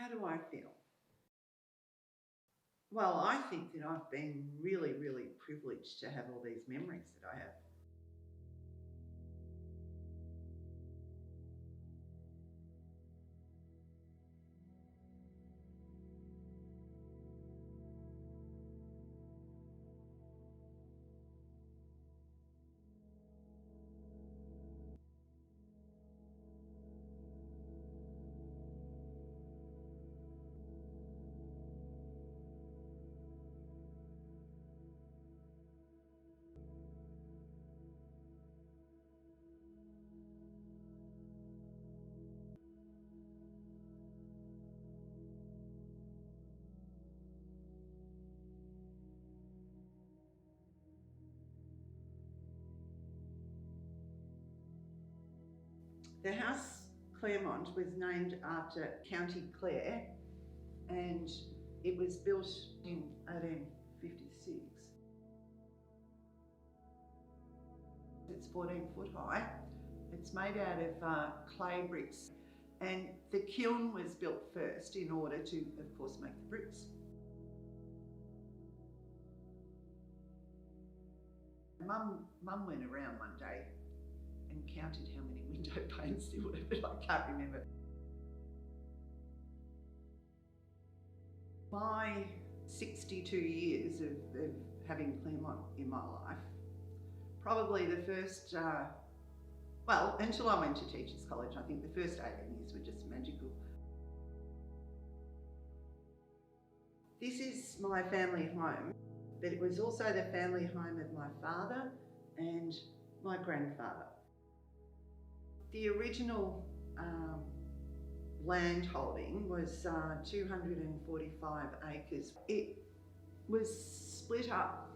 How do I feel? Well, I think that I've been really, really privileged to have all these memories that I have. The house Claremont was named after County Clare, and it was built in 1856. It's 14 foot high. It's made out of clay bricks, and the kiln was built first in order to, of course, make the bricks. Mum went around one day and counted how many window panes there were, but I can't remember. My 62 years of having Claremont in my life, probably the first, well, until I went to Teachers College, I think the first 18 years were just magical. This is my family home, but it was also the family home of my father and my grandfather. The original land holding was 245 acres. It was split up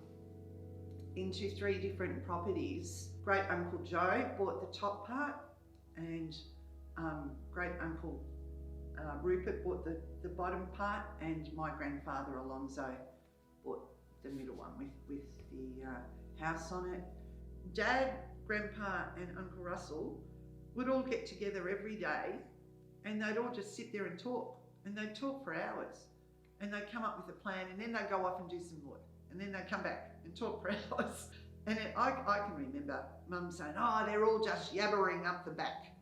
into 3 different properties. Great Uncle Joe bought the top part, and Great Uncle Rupert bought the bottom part, and my grandfather Alonzo bought the middle one with the house on it. Dad, Grandpa and Uncle Russell would all get together every day, and they'd all just sit there and talk, and they'd talk for hours, and they'd come up with a plan, and then they'd go off and do some work, and then they'd come back and talk for hours. And I can remember Mum saying, "Oh, they're all just yabbering up the back."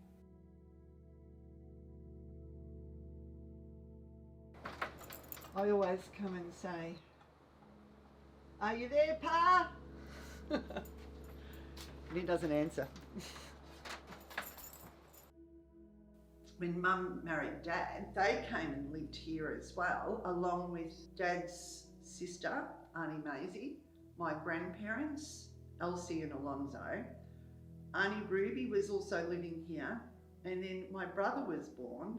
I always come and say, "Are you there, Pa?" And he doesn't answer. When Mum married Dad, they came and lived here as well, along with Dad's sister, Auntie Maisie, my grandparents, Elsie and Alonzo. Auntie Ruby was also living here, and then my brother was born.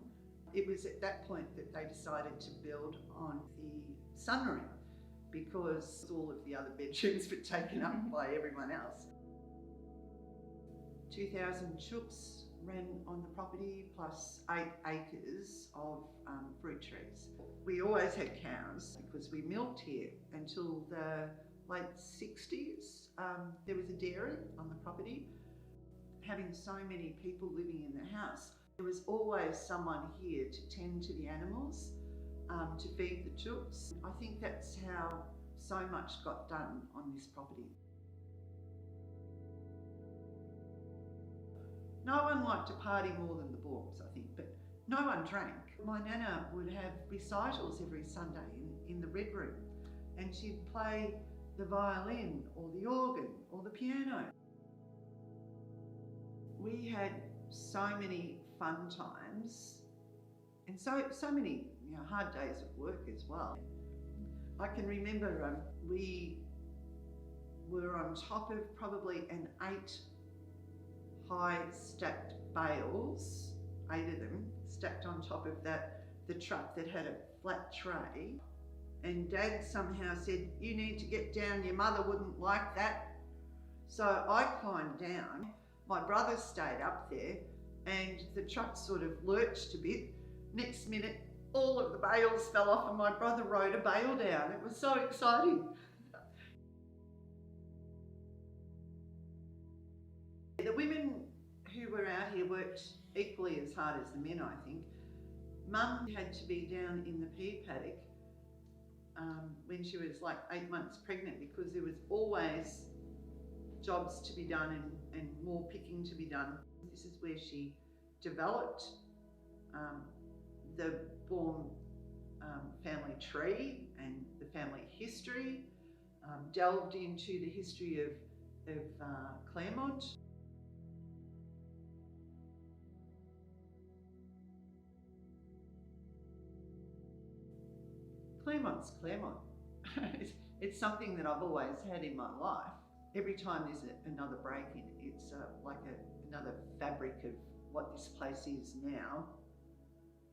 It was at that point that they decided to build on the sunroom because all of the other bedrooms were taken up by everyone else. 2,000 chooks ran on the property, plus 8 acres of fruit trees. We always had cows because we milked here until the late 60s. There was a dairy on the property. Having so many people living in the house, there was always someone here to tend to the animals, to feed the chooks. I think that's how so much got done on this property. No one liked to party more than the Borgs, I think, but no one drank. My nana would have recitals every Sunday in the Red Room, and she'd play the violin or the organ or the piano. We had so many fun times and so many hard days of work as well. I can remember we were on top of probably an 8 high stacked bales, 8 of them, stacked on top of the truck that had a flat tray. And Dad somehow said, "You need to get down, your mother wouldn't like that." So I climbed down. My brother stayed up there, and the truck sort of lurched a bit. Next minute, all of the bales fell off and my brother rode a bale down. It was so exciting. The women who were out here worked equally as hard as the men, I think. Mum had to be down in the pea paddock when she was like 8 months pregnant, because there was always jobs to be done and more picking to be done. This is where she developed the Baum family tree and the family history, delved into the history of Claremont. Claremont's Claremont. It's something that I've always had in my life. Every time there's another break in, it's like another fabric of what this place is now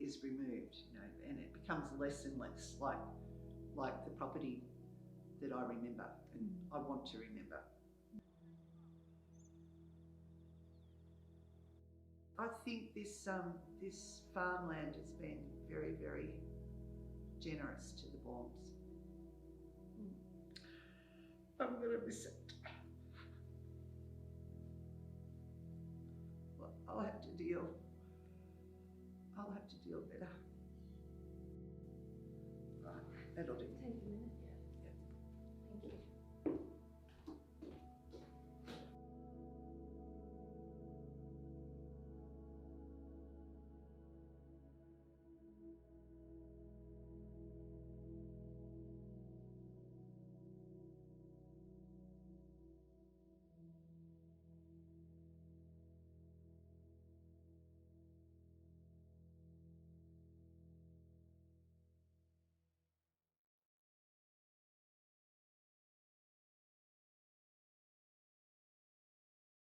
is removed, you know, and it becomes less and less like the property that I remember and I want to remember. I think this farmland has been very, very generous to the Baums. I'm going to miss it. Well, I'll have to deal better. Right, that'll do.